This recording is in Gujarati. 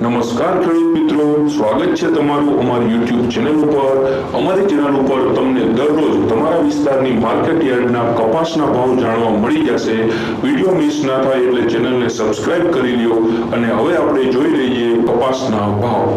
નમસ્કાર ખેડૂત મિત્રો, સ્વાગત છે તમારું અમારી YouTube ચેનલ ઉપર। અમારી ચેનલ ઉપર તમને દરરોજ તમારા વિસ્તારની માર્કેટ યાર્ડના કપાસના ભાવ જાણવા મળી જશે। વિડિયો મિસ ના થાય એટલે ચેનલને સબસ્ક્રાઇબ કરી લ્યો। અને હવે આપણે જોઈ લઈએ કપાસના ભાવ।